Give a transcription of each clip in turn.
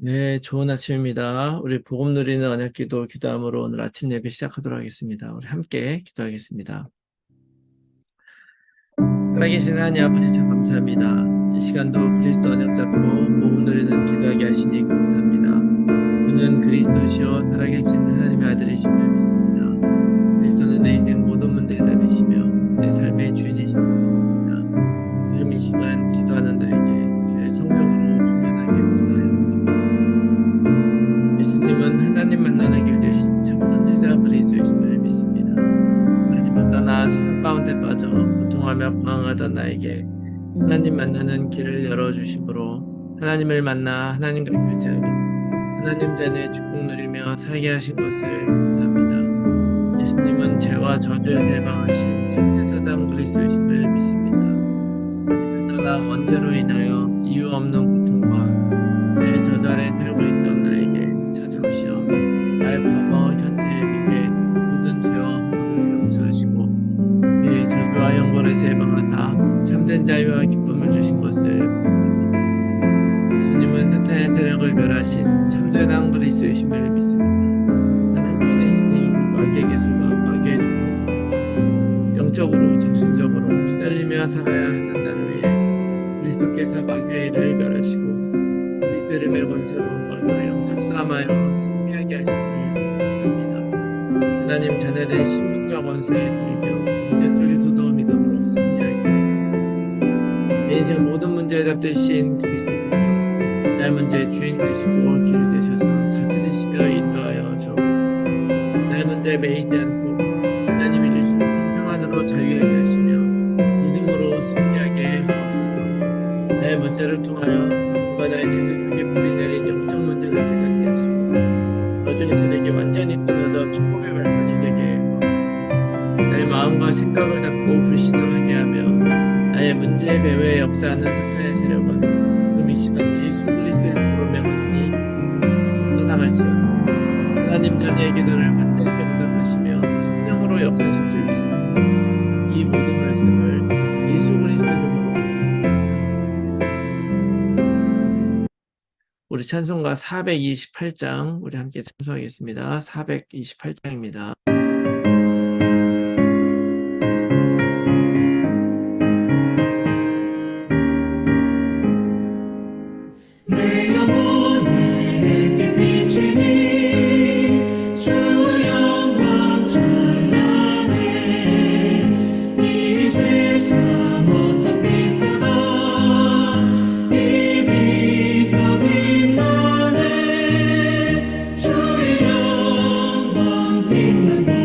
네, 좋은 아침입니다. 우리 복음 누리는 언약기도 기도함으로 오늘 아침 예배 시작하도록 하겠습니다. 우리 함께 기도하겠습니다. 살아계신 하나님 아버지 참 감사합니다. 이 시간도 그리스도 언약 잡고 복음 누리는 기도하게 하시니 감사합니다. 그는 그리스도시요 살아계신 하나님의 아들이심을 믿습니다. 그리스도는 내 인생 모든 문제의 답이시며 내 삶의 주인이십니다. 지금 이 시간 기도하는 나에게 주의 성령으로 충만하게 역사하여 예수님은 하나님 만나는 길 되신 참 선지자 그리스도이심을 믿습니다. 하나님을 떠나 세상 가운데 빠져 고통하며 방황하던 나에게 하나님 만나는 길을 열어주심으로 하나님을 만나 하나님과 교제하며 하나님 전에 축복 누리며 살게 하신 것을 감사합니다. 예수님은 죄와 저주에서 해방하신 참제사장 그리스도이심을 믿습니다. 하나님을 떠나 원죄로 인하여 이유 없는 고통과 내 저주 아래 살고 있던 나에게 찾아오시어 나의 과거, 현재, 미래 모든 죄와 허물을 용서하시고 내 저주와 형벌에서 해방하사 참된 자유와 기쁨을 주신 것을 감사합니다. 예수님은 사탄의 세력을 멸하신 참된 왕 그리스도이심을 믿습니다. 단 한 번의 인생이 마귀에게 속아 마귀의 종되니 영적으로 정신적으로 시달리며 살아야 하는 나를 위해 그리스도께서 마귀의 일을 멸하시고 그리스도 이름의 권세로 얼굴을 영접 싸움하여 승리하게 하시길 감사합니다. 하나님 자녀된 신분과 권세에 누리며 문제 속에서도 믿음으로 승리하게 내 인생 모든 문제에 답 되신 그리스도께서 나의 문제의 주인 되시고 길이 되셔서 다스리시며 인도하여 주옵소서. 나의 문제에 매이지 않고 하나님이 주신 참 평안으로 자유하게 하시며 믿음으로 승리하게 하옵소서. 나의 문제를 통하여 나의 체질 속에 뿌리 내린 영적 문제를 깨닫게 하시고 저주의 세력이 완전히 끊어져 축복의 발판이 되게 하옵소서. 나의 마음과 생각을 잡고 불신앙하게 하며 나의 문제의 배후에 역사하는 사탄의 세력은 지금 이 시간 예수 그리스도의 이름으로 명하니 떠나갈지어다. 하나님 자녀의 기도를 반드시 응답하시며 성령으로 역사하실 줄 믿습니다. 이 모든 말씀을 예수 그리스도의 이름으로 우리 찬송가 428장 우리 함께 찬송하겠습니다. 428장입니다. 내 영혼에 비치니 주 영광 찬란해 이 세상 어떤 빛보다 이 빛 더 빛나네 주의 영광 빛나네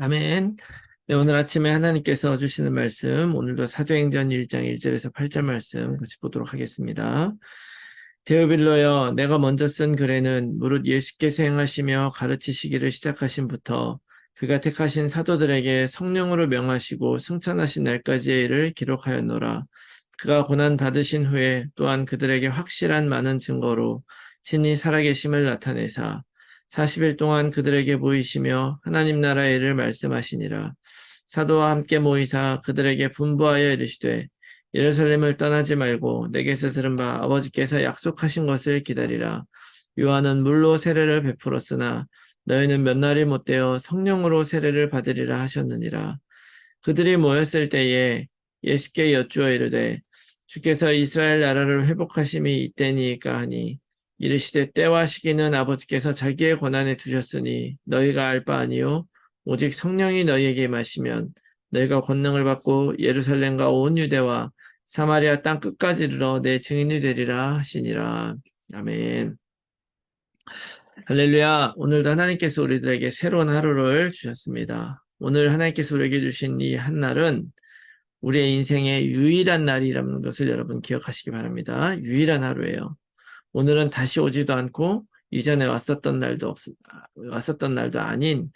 아멘. 네, 오늘 아침에 하나님께서 주시는 말씀, 오늘도 사도행전 1장 1절에서 8절 말씀 같이 보도록 하겠습니다. 데오빌로여, 내가 먼저 쓴 글에는 무릇 예수께서 행하시며 가르치시기를 시작하신부터 그가 택하신 사도들에게 성령으로 명하시고 승천하신 날까지의 일을 기록하였노라. 그가 고난 받으신 후에 또한 그들에게 확실한 많은 증거로 친히 살아계심을 나타내사 40일 동안 그들에게 보이시며 하나님 나라의 일을 말씀하시니라. 사도와 함께 모이사 그들에게 분부하여 이르시되 예루살렘을 떠나지 말고 내게서 들은 바 아버지께서 약속하신 것을 기다리라. 요한은 물로 세례를 베풀었으나 너희는 몇 날이 못되어 성령으로 세례를 받으리라 하셨느니라. 그들이 모였을 때에 예수께 여쭈어 이르되 주께서 이스라엘 나라를 회복하심이 이때니까 하니 이르시되 때와 시기는 아버지께서 자기의 권한에 두셨으니 너희가 알 바 아니요 오직 성령이 너희에게 마시면 너희가 권능을 받고 예루살렘과 온 유대와 사마리아 땅 끝까지 이르러 내 증인이 되리라 하시니라. 아멘. 할렐루야. 오늘도 하나님께서 우리들에게 새로운 하루를 주셨습니다. 오늘 하나님께서 우리에게 주신 이 한 날은 우리의 인생의 유일한 날이라는 것을 여러분 기억하시기 바랍니다. 유일한 하루예요. 오늘은 다시 오지도 않고 이전에 왔었던 날도 아닌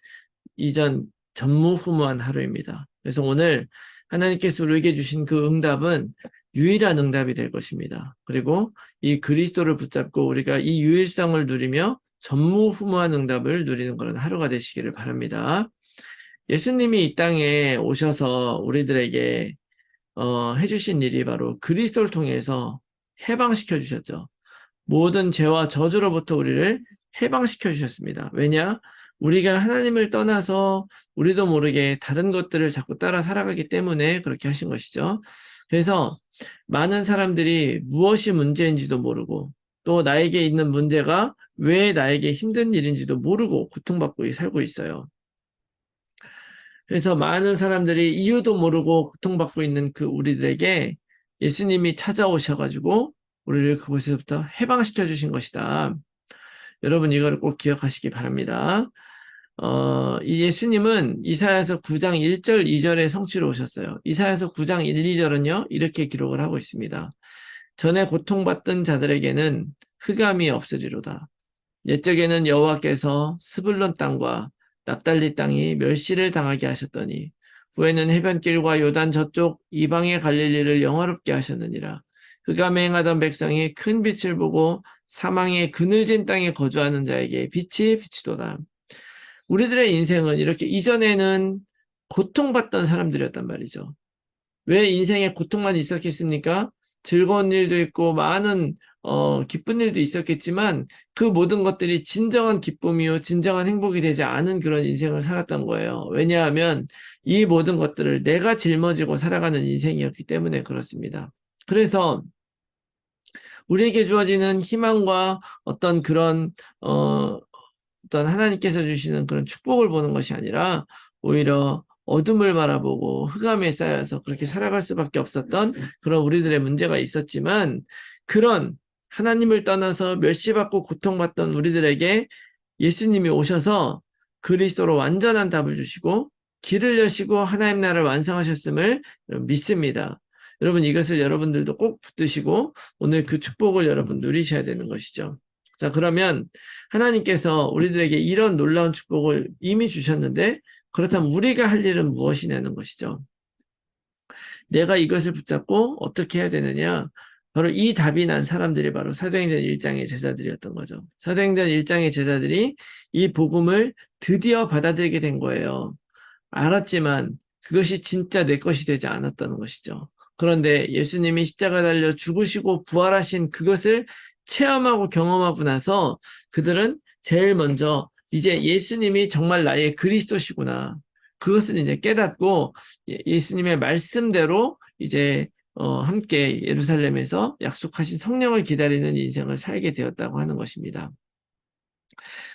이전 전무후무한 하루입니다. 그래서 오늘 하나님께서 우리에게 주신 그 응답은 유일한 응답이 될 것입니다. 그리고 이 그리스도를 붙잡고 우리가 이 유일성을 누리며 전무후무한 응답을 누리는 그런 하루가 되시기를 바랍니다. 예수님이 이 땅에 오셔서 우리들에게 해주신 일이 바로 그리스도를 통해서 해방시켜 주셨죠. 모든 죄와 저주로부터 우리를 해방시켜 주셨습니다. 왜냐? 우리가 하나님을 떠나서 우리도 모르게 다른 것들을 자꾸 따라 살아가기 때문에 그렇게 하신 것이죠. 그래서 많은 사람들이 무엇이 문제인지도 모르고 또 나에게 있는 문제가 왜 나에게 힘든 일인지도 모르고 고통받고 살고 있어요. 그래서 많은 사람들이 이유도 모르고 고통받고 있는 그 우리들에게 예수님이 찾아오셔가지고 우리를 그곳에서부터 해방시켜 주신 것이다. 여러분 이걸 꼭 기억하시기 바랍니다. 이 예수님은 이사야서 9장 1절 2절에 성취로 오셨어요. 이사야서 9장 1, 2절은요 이렇게 기록을 하고 있습니다. 전에 고통받던 자들에게는 흑암이 없으리로다. 옛적에는 여호와께서 스불론 땅과 납달리 땅이 멸시를 당하게 하셨더니 후에는 해변길과 요단 저쪽 이방의 갈릴리를 영화롭게 하셨느니라. 흑암에 행하던 백성이 큰 빛을 보고 사망의 그늘진 땅에 거주하는 자에게 빛이 비치도다. 우리들의 인생은 이렇게 이전에는 고통받던 사람들이었단 말이죠. 왜 인생에 고통만 있었겠습니까? 즐거운 일도 있고 많은 기쁜 일도 있었겠지만 그 모든 것들이 진정한 기쁨이요 진정한 행복이 되지 않은 그런 인생을 살았던 거예요. 왜냐하면 이 모든 것들을 내가 짊어지고 살아가는 인생이었기 때문에 그렇습니다. 그래서 우리에게 주어지는 희망과 어떤 그런 어떤 하나님께서 주시는 그런 축복을 보는 것이 아니라 오히려 어둠을 바라보고 흑암에 쌓여서 그렇게 살아갈 수밖에 없었던 그런 우리들의 문제가 있었지만 그런 하나님을 떠나서 멸시받고 고통받던 우리들에게 예수님이 오셔서 그리스도로 완전한 답을 주시고 길을 여시고 하나님 나라를 완성하셨음을 믿습니다. 여러분 이것을 여러분들도 꼭 붙드시고 오늘 그 축복을 여러분 누리셔야 되는 것이죠. 자, 그러면 하나님께서 우리들에게 이런 놀라운 축복을 이미 주셨는데 그렇다면 우리가 할 일은 무엇이냐는 것이죠. 내가 이것을 붙잡고 어떻게 해야 되느냐? 바로 이 답이 난 사람들이 바로 사도행전 1장의 제자들이었던 거죠. 사도행전 1장의 제자들이 이 복음을 드디어 받아들이게 된 거예요. 알았지만 그것이 진짜 내 것이 되지 않았다는 것이죠. 그런데 예수님이 십자가 달려 죽으시고 부활하신 그것을 체험하고 경험하고 나서 그들은 제일 먼저 이제 예수님이 정말 나의 그리스도시구나. 그것을 이제 깨닫고 예수님의 말씀대로 이제 함께 예루살렘에서 약속하신 성령을 기다리는 인생을 살게 되었다고 하는 것입니다.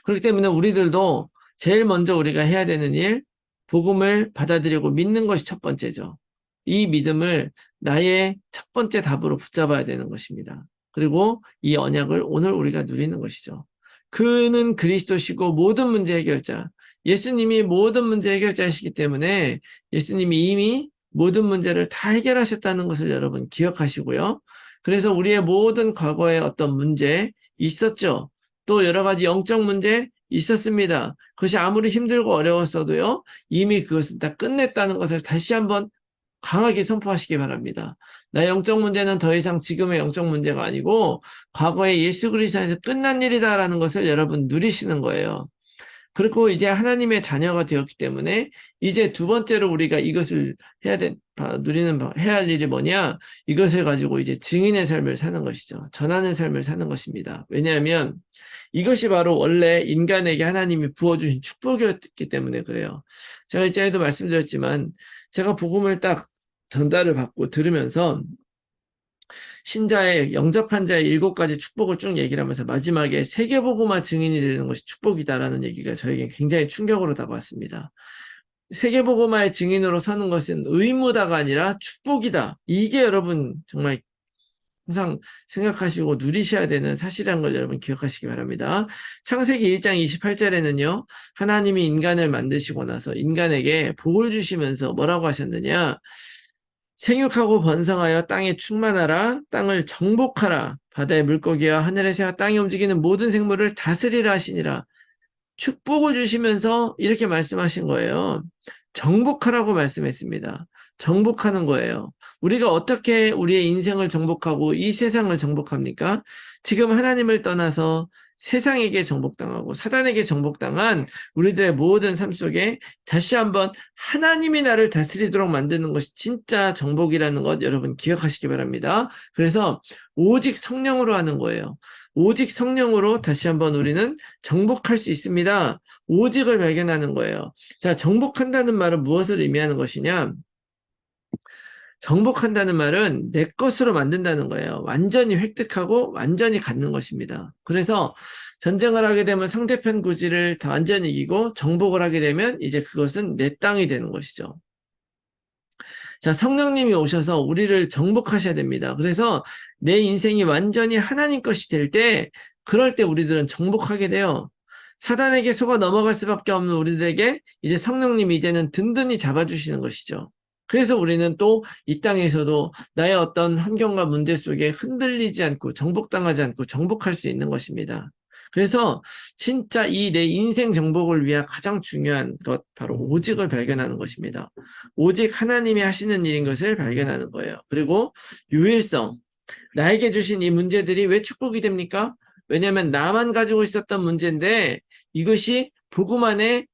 그렇기 때문에 우리들도 제일 먼저 우리가 해야 되는 일, 복음을 받아들이고 믿는 것이 첫 번째죠. 이 믿음을 나의 첫 번째 답으로 붙잡아야 되는 것입니다. 그리고 이 언약을 오늘 우리가 누리는 것이죠. 그는 그리스도시고 모든 문제 해결자. 예수님이 모든 문제 해결자이시기 때문에 예수님이 이미 모든 문제를 다 해결하셨다는 것을 여러분 기억하시고요. 그래서 우리의 모든 과거의 어떤 문제 있었죠. 또 여러 가지 영적 문제 있었습니다. 그것이 아무리 힘들고 어려웠어도요, 이미 그것은 다 끝냈다는 것을 다시 한번 강하게 선포하시기 바랍니다. 나의 영적 문제는 더 이상 지금의 영적 문제가 아니고 과거의 예수 그리스도 안에서 끝난 일이다라는 것을 여러분 누리시는 거예요. 그리고 이제 하나님의 자녀가 되었기 때문에 이제 두 번째로 우리가 이것을 해야 할 일이 뭐냐? 이것을 가지고 이제 증인의 삶을 사는 것이죠. 전하는 삶을 사는 것입니다. 왜냐하면 이것이 바로 원래 인간에게 하나님이 부어주신 축복이었기 때문에 그래요. 제가 일전에도 말씀드렸지만 제가 복음을 딱 전달을 받고 들으면서 신자의 영접한 자의 7가지 축복을 쭉 얘기를 하면서 마지막에 세계복음화 증인이 되는 것이 축복이다라는 얘기가 저에게 굉장히 충격으로 다가왔습니다. 세계복음화의 증인으로 서는 것은 의무다가 아니라 축복이다. 이게 여러분 정말 항상 생각하시고 누리셔야 되는 사실이라는 걸 여러분 기억하시기 바랍니다. 창세기 1장 28절에는요. 하나님이 인간을 만드시고 나서 인간에게 복을 주시면서 뭐라고 하셨느냐? 생육하고 번성하여 땅에 충만하라, 땅을 정복하라, 바다의 물고기와 하늘의 새와 땅에 움직이는 모든 생물을 다스리라 하시니라. 축복을 주시면서 이렇게 말씀하신 거예요. 정복하라고 말씀했습니다. 정복하는 거예요. 우리가 어떻게 우리의 인생을 정복하고 이 세상을 정복합니까? 지금 하나님을 떠나서 세상에게 정복당하고 사단에게 정복당한 우리들의 모든 삶 속에 다시 한번 하나님이 나를 다스리도록 만드는 것이 진짜 정복이라는 것 여러분 기억하시기 바랍니다. 그래서 오직 성령으로 하는 거예요. 오직 성령으로 다시 한번 우리는 정복할 수 있습니다. 오직을 발견하는 거예요. 자, 정복한다는 말은 무엇을 의미하는 것이냐? 정복한다는 말은 내 것으로 만든다는 거예요. 완전히 획득하고 완전히 갖는 것입니다. 그래서 전쟁을 하게 되면 상대편 구지를 다 완전히 이기고 정복을 하게 되면 이제 그것은 내 땅이 되는 것이죠. 자, 성령님이 오셔서 우리를 정복하셔야 됩니다. 그래서 내 인생이 완전히 하나님 것이 될 때, 그럴 때 우리들은 정복하게 돼요. 사단에게 속아 넘어갈 수밖에 없는 우리들에게 이제 성령님이 이제는 든든히 잡아주시는 것이죠. 그래서 우리는 또 이 땅에서도 나의 어떤 환경과 문제 속에 흔들리지 않고 정복당하지 않고 정복할 수 있는 것입니다. 그래서 진짜 이 내 인생 정복을 위한 가장 중요한 것 바로 오직을 발견하는 것입니다. 오직 하나님이 하시는 일인 것을 발견하는 거예요. 그리고 유일성. 나에게 주신 이 문제들이 왜 축복이 됩니까? 왜냐하면 나만 가지고 있었던 문제인데 이것이 복음 안에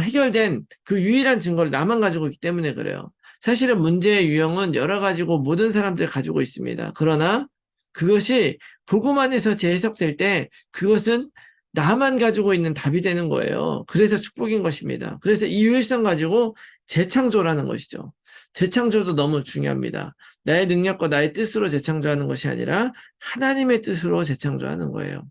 해결된 그 유일한 증거를 나만 가지고 있기 때문에 그래요. 사실은 문제의 유형은 여러 가지고 모든 사람들이 가지고 있습니다. 그러나 그것이 복음 안에서 재해석될 때 그것은 나만 가지고 있는 답이 되는 거예요. 그래서 축복인 것입니다. 그래서 이 유일성 가지고 재창조라는 것이죠. 재창조도 너무 중요합니다. 나의 능력과 나의 뜻으로 재창조하는 것이 아니라 하나님의 뜻으로 재창조하는 거예요.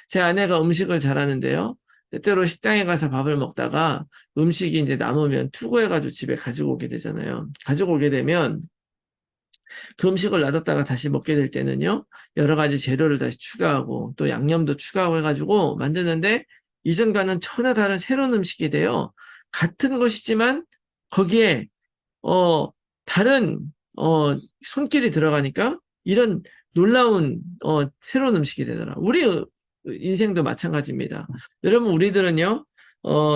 제 아내가 음식을 잘하는데요. 때때로 식당에 가서 밥을 먹다가 음식이 이제 남으면 투고해가지고 집에 가지고 오게 되잖아요. 가지고 오게 되면 그 음식을 놔뒀다가 다시 먹게 될 때는요, 여러 가지 재료를 다시 추가하고 또 양념도 추가하고 해가지고 만드는데 이전과는 전혀 다른 새로운 음식이 돼요. 같은 것이지만 거기에 다른 손길이 들어가니까 이런 놀라운 새로운 음식이 되더라. 우리 인생도 마찬가지입니다. 여러분 우리들은요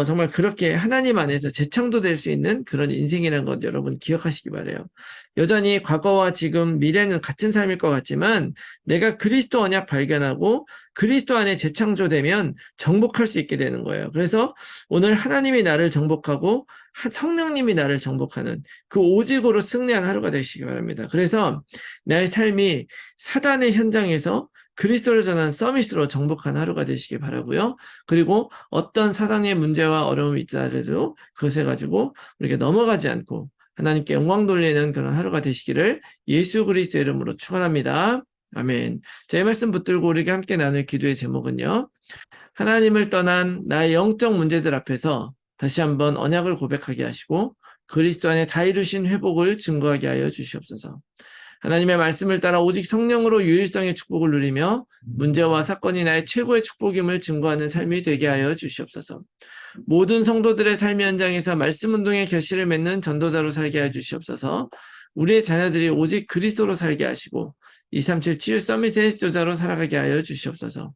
정말 그렇게 하나님 안에서 재창조될 수 있는 그런 인생이라는 것 여러분 기억하시기 바라요. 여전히 과거와 지금 미래는 같은 삶일 것 같지만 내가 그리스도 언약 발견하고 그리스도 안에 재창조되면 정복할 수 있게 되는 거예요. 그래서 오늘 하나님이 나를 정복하고 성령님이 나를 정복하는 그 오직으로 승리한 하루가 되시기 바랍니다. 그래서 나의 삶이 사단의 현장에서 그리스도를 전한 서밋으로 정복한 하루가 되시기 바라고요. 그리고 어떤 사단의 문제와 어려움이 있더라도 그것을 가지고 우리가 넘어가지 않고 하나님께 영광 돌리는 그런 하루가 되시기를 예수 그리스도의 이름으로 축원합니다. 아멘. 제 말씀 붙들고 우리가 함께 나눌 기도의 제목은요. 하나님을 떠난 나의 영적 문제들 앞에서 다시 한번 언약을 고백하게 하시고 그리스도 안에 다 이루신 회복을 증거하게 하여 주시옵소서. 하나님의 말씀을 따라 오직 성령으로 유일성의 축복을 누리며 문제와 사건이 나의 최고의 축복임을 증거하는 삶이 되게 하여 주시옵소서. 모든 성도들의 삶의 현장에서 말씀 운동의 결실을 맺는 전도자로 살게 하여 주시옵소서. 우리의 자녀들이 오직 그리스도로 살게 하시고 237 치유 서밋의 지도자로 살아가게 하여 주시옵소서.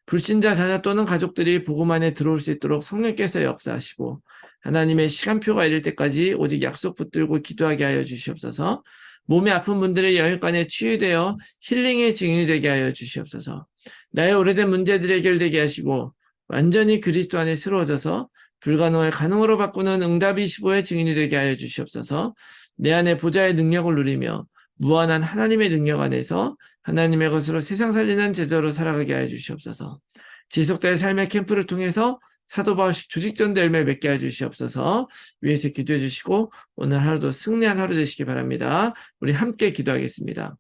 불신자 자녀 또는 가족들이 복음 안에 들어올 수 있도록 성령께서 역사하시고 하나님의 시간표가 이를 때까지 오직 약속 붙들고 기도하게 하여 주시옵소서. 몸에 아픈 분들의 영육간에 치유되어 힐링의 증인이 되게 하여 주시옵소서. 나의 오래된 문제들이 해결되게 하시고 완전히 그리스도 안에 새로워져서 불가능을 가능으로 바꾸는 응답이 15의 증인이 되게 하여 주시옵소서. 내 안에 보좌의 능력을 누리며 무한한 하나님의 능력 안에서 하나님의 것으로 세상 살리는 제자로 살아가게 하여 주시옵소서. 지속될 삶의 캠프를 통해서 사도바울식 조직전도 열매 맺게 하여 주시옵소서. 위에서 기도해 주시고 오늘 하루도 승리한 하루 되시기 바랍니다. 우리 함께 기도하겠습니다.